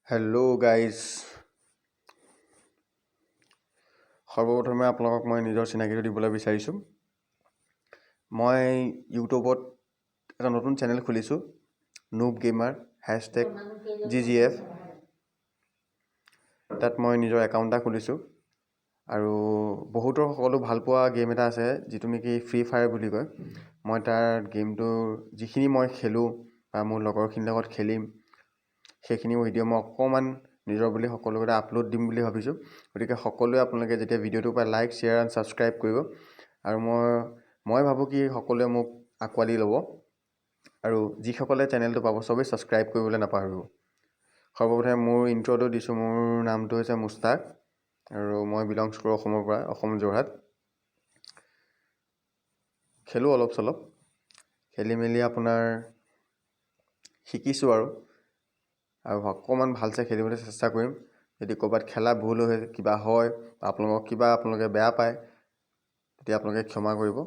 Hello' guys, সৰ্বপ্ৰথমে আপোনালোকক মই নিজৰ চিনাকিটো দিবলৈ বিচাৰিছোঁ। মই ইউটিউবত এটা নতুন চেনেল খুলিছোঁ, নুব গেমাৰ #GGF। তাত মই নিজৰ একাউণ্ট এটা খুলিছোঁ আৰু বহুতৰ সকলো ভালপোৱা গেম এটা আছে যিটো নেকি ফ্ৰী ফায়াৰ বুলি কয়। মই তাৰ গেমটোৰ যিখিনি মই খেলোঁ বা মোৰ লগৰখিনিৰ লগত খেলিম সেইখিনি ভিডিঅ' মই অকণমান নিজৰ বুলি সকলোকে আপলোড দিম বুলি ভাবিছোঁ। গতিকে সকলোৱে আপোনালোকে যেতিয়া ভিডিঅ'টো পাই লাইক, শ্বেয়াৰ এণ্ড ছাবস্ক্ৰাইব কৰিব। আৰু মই ভাবোঁ কি সকলোৱে মোক আঁকোৱালি ল'ব আৰু যিসকলে চেনেলটো পাব চবেই ছাবস্ক্ৰাইব কৰিবলৈ নাপাহৰিব। সৰ্বপ্ৰথমে মোৰ ইণ্ট্ৰ'টো দিছোঁ। মোৰ নামটো হৈছে মুস্তাক আৰু মই বিলংছ কৰোঁ অসমৰ পৰা, অসম যোৰহাট। খেলোঁ অলপ চলপ, খেলি মেলি আপোনাৰ শিকিছোঁ আৰু অকণমান ভালছে খেলিবলৈ চেষ্টা কৰিম। যদি ক'ৰবাত খেলা ভুল হৈ কিবা হয়, আপোনালোকে বেয়া পায়, তেতিয়া আপোনালোকে ক্ষমা কৰিব।